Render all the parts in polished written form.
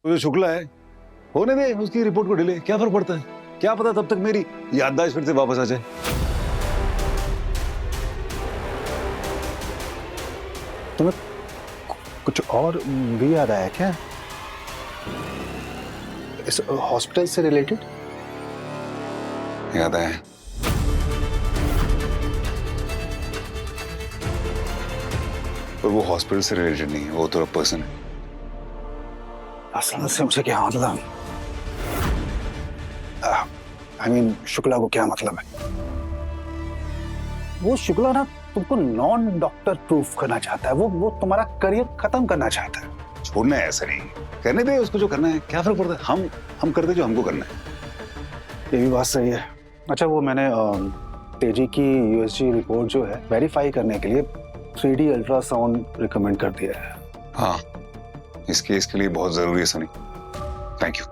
तो जो शुक्ला है होने दे उसकी रिपोर्ट को डिले, क्या फर्क पड़ता है? क्या पता तब तक मेरी याददाश्त फिर से वापस आ जाए। तुम्हें कुछ और भी याद आया क्या इस हॉस्पिटल से रिलेटेड? याद आया। और वो हॉस्पिटल से रिलेटेड नहीं है, वो थोड़ा पर्सन है। असल से मुझे क्या मतलब? I mean, शुक्ला को क्या मतलब है? वो शुक्ला ना तुमको नॉन डॉक्टर प्रूफ करना चाहता है। वो तुम्हारा करियर खत्म करना चाहता है। छोड़ना है ऐसा नहीं, करने दे उसको जो करना है, क्या फर्क पड़ता है? हम करते जो हमको करना है। ये भी बात सही है। अच्छा, वो मैंने तेजी की यूएसजी रिपोर्ट जो है वेरीफाई करने के लिए 3D अल्ट्रासाउंड रिकमेंड कर दिया है। हाँ, इस केस के लिए बहुत जरूरी है सनी। Thank you.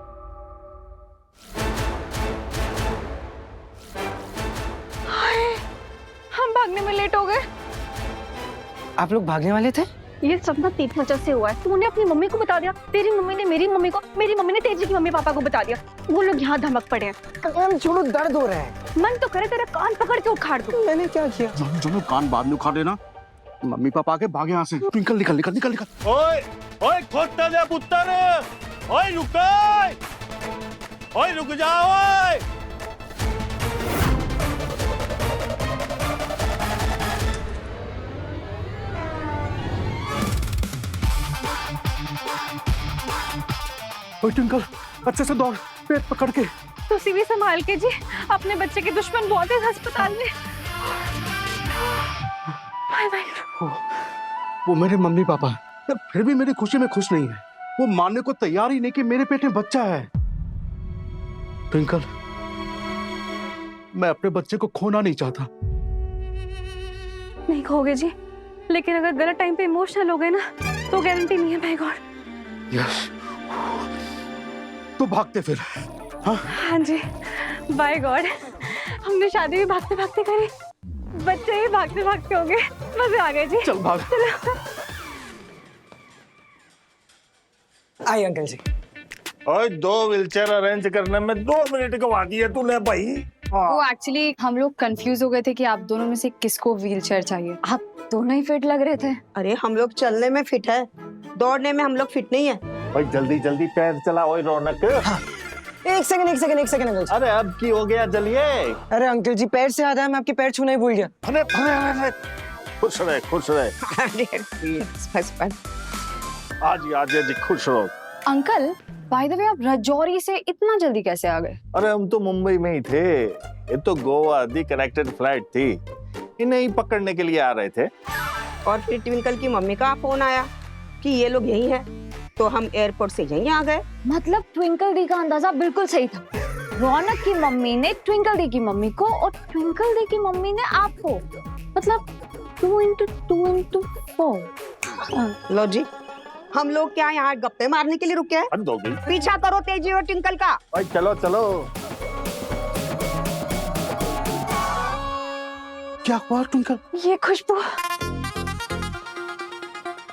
हम भागने में लेट हो गए। आप लोग भागने वाले थे? ये सब ना तेरी वजह से हुआ है। तूने अपनी मम्मी को बता दिया, तेरी मम्मी ने मेरी मम्मी को, मेरी मम्मी ने तेजी की मम्मी पापा को बता दिया। वो लोग यहाँ धमक पड़े हैं। छोड़ो, दर्द हो रहा है। मन तो करे तेरा कान पकड़ के उखाड़ दूं। मैंने क्या किया? जो कान बाद में उखाड़ देना। मम्मी पापा आके भागे यहाँ से। ट्विंकल निकल निकल निकल निकल। ओए ओए खोटा जा पुत्तर, ओए रुक, ओए रुक जा, ओए ट्विंकल अच्छे से दौड़, पेट पकड़ के। तुसी भी संभाल के जी, अपने बच्चे के दुश्मन बहुत है अस्पताल में। Bye bye. वो मेरे मम्मी पापा है, फिर भी मेरी खुशी में खुश नहीं है। वो मानने को तैयार ही नहीं कि मेरे पेट में बच्चा है। ट्विंकल, मैं अपने बच्चे को खोना नहीं चाहता। नहीं खोगे जी, लेकिन अगर गलत टाइम पे इमोशनल हो गए ना तो गारंटी नहीं है। Bye God. यस, तो भागते फिर। हाँ हाँ जी, बाय गॉड। हमने शादी भी भागते भागते करी, बच्चे भी भागते भागते हो गए। मजे आ गए जी। चल भाग। चलो। आइए अंकल जी। ओए 2 व्हीलचेयर अरेंज करने में 2 मिनट गवा दिए तूने भाई। वो एक्चुअली हम लोग कंफ्यूज हो गए थे कि आप दोनों में से किसको व्हीलचेयर चाहिए। आप दोनों ही फिट लग रहे थे। अरे हम लोग चलने में फिट है, दौड़ने में हम लोग फिट नहीं है। भाई जल्दी जल्दी पैर चला। ओए रौनक, एक सेकंड अंकल जी। अरे अब की हो गया, चलिए। अरे अंकल जी, पैर से याद है, मैं आपके पैर छूना ही भूल गया। अरे अरे अरे, खुश रहे खुश रहे। आज जी खुश रहो। अंकल, बाय द वे आप राजौरी से इतना जल्दी कैसे आ गए? अरे हम तो मुंबई में ही थे, ये तो गोवा दी कनेक्टेड फ्लाइट थी, इन्हें ही पकड़ने के लिए आ रहे थे। और फिर ट्विंकल की मम्मी का फोन आया कि ये लोग यही हैं, तो हम एयरपोर्ट से यहीं आ गए। मतलब ट्विंकल दी का अंदाजा बिल्कुल सही था। रौनक की मम्मी ने ट्विंकल दी की मम्मी को और ट्विंकल दी की मम्मी ने आपको, मतलब 2 into 2 into 4। लो जी, हम लोग क्या यहाँ गप्पे मारने के लिए रुके हैं? हद हो गई। पीछा करो तेजी और ट्विंकल का। भाई चलो चलो। क्या हुआ ट्विंकल? ये खुशबू,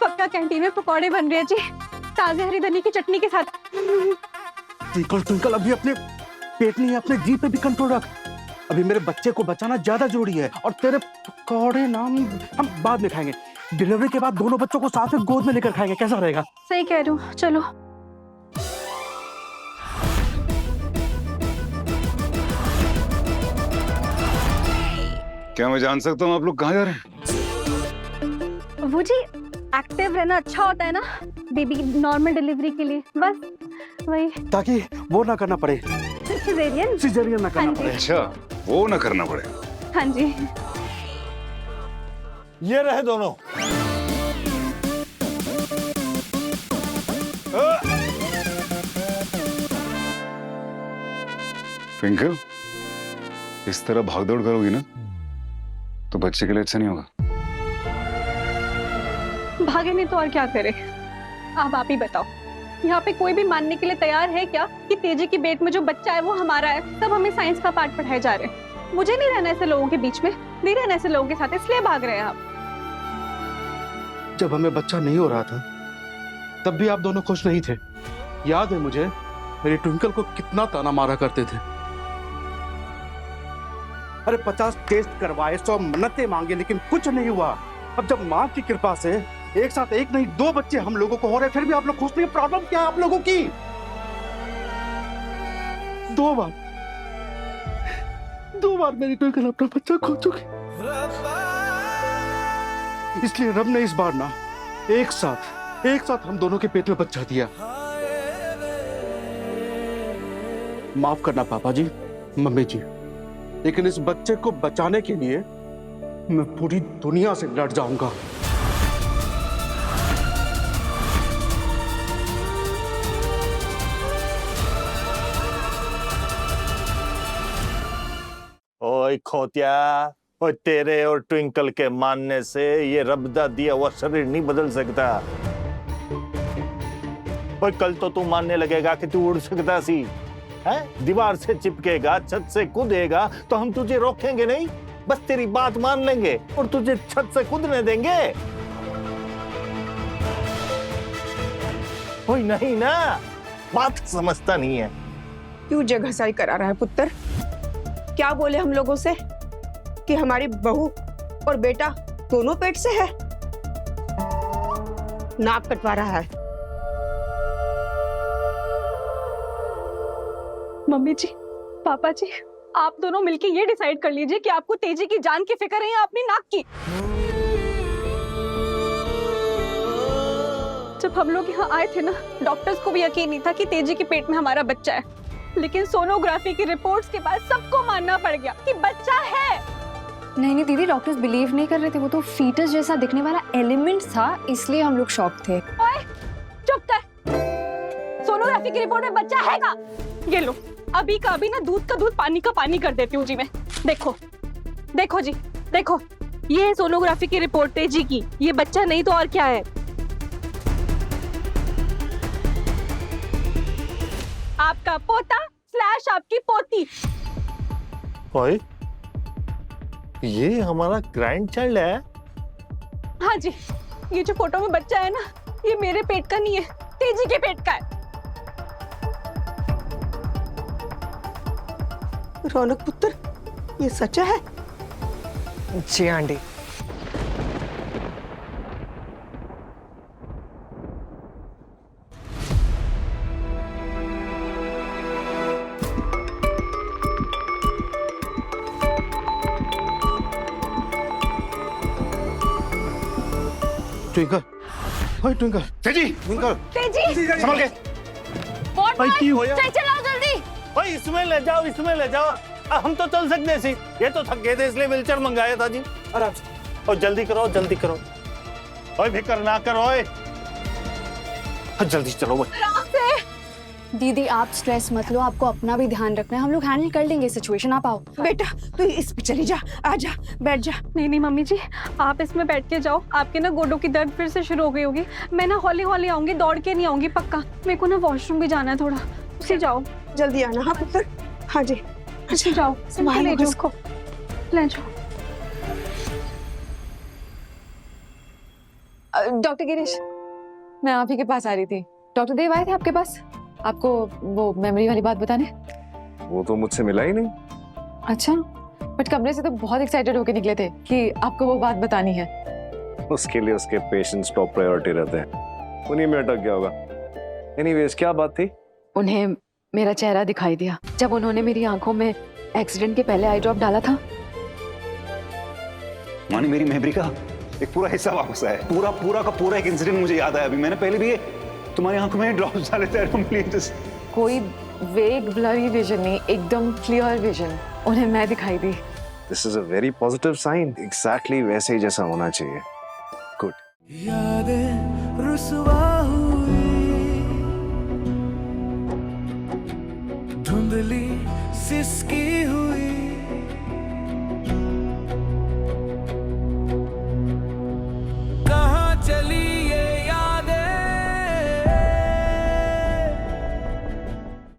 पक्का कैंटीन में पकौड़े बन रहे हैं जी, ताजे हरी धनी की चटनी के साथ। ट्विंकल अभी अपने पेट नहीं, अपने जी पे भी कंट्रोल रख। अभी मेरे बच्चे को बचाना ज्यादा जरूरी है। और तेरे पकौड़े नाम हम बाद में खाएंगे। डिलीवरी के बाद दोनों बच्चों को साथ में गोद में लेकर खाएंगे, कैसा रहेगा? सही कह रही हूँ, चलो। क्या मैं जान सकता हूँ आप लोग कहाँ जा रहे हैं? वो जी, एक्टिव रहना अच्छा होता है ना बेबी नॉर्मल डिलीवरी के लिए, बस वही। ताकि वो ना करना पड़े, सिजेरियन ना करना पड़े। अच्छा, वो ना करना पड़े। हाँ जी। ये रहे दोनों। ट्विंकल, इस तरह भागदौड़ करोगी ना तो बच्चे के लिए अच्छा नहीं होगा। भागे नहीं तो और क्या करे? अब आप ही बताओ, यहाँ पे कोई भी मानने के लिए तैयार है क्या कि तेजी की पेट में जो बच्चा है वो हमारा है? सब हमें साइंस का पाठ पढ़ाए जा रहे हैं। मुझे नहीं रहना ऐसे लोगों के बीच में, नहीं रहना ऐसे लोगों के साथ, इसलिए भाग रहे हैं आप। जब हमें बच्चा नहीं हो रहा था तब भी आप दोनों खुश नहीं थे। याद है मुझे मेरी ट्विंकल को कितना ताना मारा करते थे। अरे 50 टेस्ट करवाए, 100 मन्नतें मांगे, लेकिन कुछ नहीं हुआ। अब जब माँ की कृपा से एक साथ एक नहीं 2 बच्चे हम लोगों को हो रहे, फिर भी आप लोग खुश नहीं। प्रॉब्लम क्या है आप लोगों की? 2 बार मेरी ट्विंकल अपना बच्चा खो चुकी। इसलिए रब ने इस बार ना एक साथ हम दोनों के पेट में बच्चा दिया। माफ करना पापा जी, मम्मी जी, लेकिन इस बच्चे को बचाने के लिए मैं पूरी दुनिया से लड़ जाऊंगा। ओए खोतिया, ओए तेरे और ट्विंकल के मानने से ये रब दा दिया हुआ शरीर नहीं बदल सकता। ओए कल तो तू मानने लगेगा कि तू उड़ सकता सी, है? दीवार से चिपकेगा, छत से कूदेगा, तो हम तुझे रोकेंगे नहीं, बस तेरी बात मान लेंगे और तुझे छत से कूदने देंगे। ओए नहीं ना, बात समझता नहीं है। क्यों जगहसाई करा रहा है पुत्र? क्या बोले हम लोगों से कि हमारी बहू और बेटा दोनों पेट से है? नाक कटवा रहा है। मम्मी जी, पापा जी, आप दोनों मिलके ये डिसाइड कर लीजिए कि आपको तेजी की जान की फिक्र है या अपनी नाक की। जब हम लोग यहाँ आए थे ना, डॉक्टर्स को भी यकीन नहीं था कि तेजी के पेट में हमारा बच्चा है, लेकिन सोनोग्राफी की रिपोर्ट्स के बाद सबको मानना पड़ गया कि बच्चा है। नहीं दीदी, डॉक्टर्स बिलीव नहीं कर रहे थे। वो तो फीटस जैसा दिखने वाला एलिमेंट था, इसलिए हम लोग शॉक थे। ओए, चुप कर। सोनोग्राफी की रिपोर्ट में बच्चा है का? ये लो, अभी का अभी ना दूध का दूध पानी का पानी कर देती हूँ जी मैं। देखो जी, देखो, ये है सोनोग्राफी की रिपोर्ट तेजी की। ये बच्चा नहीं तो और क्या है। आपका पोता / आपकी पोती। ओए, ये हमारा ग्रैंड चाइल्ड है। हाँ जी, ये जो फोटो में बच्चा है ना, ये मेरे पेट का नहीं है, तेजी के पेट का है। रौनक पुत्र, ये सच है? जी आंटी। ट्विंकल, ओए ट्विंकल, तेजी, ट्विंकल, तेजी, संभल के। भाई की होया? चलाओ जल्दी। ओए इसमें ले जाओ, इसमें ले जाओ। हम तो चल सकते सी, ये तो थक गए थे इसलिए व्हीलचेयर मंगाया था जी। आराम से, और जल्दी करो, जल्दी करो। ओए फिक्र ना करो, ओए जल्दी चलो। आराम से। दीदी आप स्ट्रेस मत लो, आपको अपना भी ध्यान रखना है। हम लोग हैंडल कर लेंगे सिचुएशन। आप आओ। बेटा तू इस पे चली जा, आजा, बैठ जा। नहीं मम्मी जी, आप इसमें बैठ के जाओ। आपके ना गोडों की दर्द फिर से शुरू हो गई होगी। मैं ना हौली हौली आऊंगी, दौड़ के नहीं आऊंगी पक्का। मेरे को ना वॉशरूम भी जाना है थोड़ा। उसे जाओ, जल्दी आना। हाँ पुत्र, हाँ जी। अच्छा जाओ, संभालो ले जाओ इसको। ले जाओ। डॉक्टर गिरीश, मैं आप ही के पास आ रही थी। डॉक्टर देव आए थे आपके पास आपको वो मेमोरी वाली बात बताने। वो तो मुझसे मिला ही नहीं। अच्छा, बट कमरे से तो बहुत एक्साइटेड होके निकले थे कि आपको वो बात बतानी है। उसके लिए उसके पेशेंट्स टॉप प्रायोरिटी रहते हैं, उन्हीं में अटक गया होगा। एनीवेज, क्या बात थी? उन्हें मेरा चेहरा दिखाई दिया जब उन्होंने मेरी आंखों में एक्सीडेंट के पहले आई ड्रॉप डाला था। मानी, मेरी मेमोरी का एक पूरा हिस्सा वापस आया। पूरा का पूरा एक इंसिडेंट मुझे याद आया। अभी मैंने पहले भी तुम्हारी आंखों में ड्रॉप्स डाले थे। कोई वेग ब्लरी विजन नहीं, एकदम क्लियर विजन उन्हें मैं दिखाई दी। This is a very positive sign. Exactly वैसे ही जैसा होना चाहिए। गुड। यादें रुसवा हुई, धुंधली सिसकी हुई।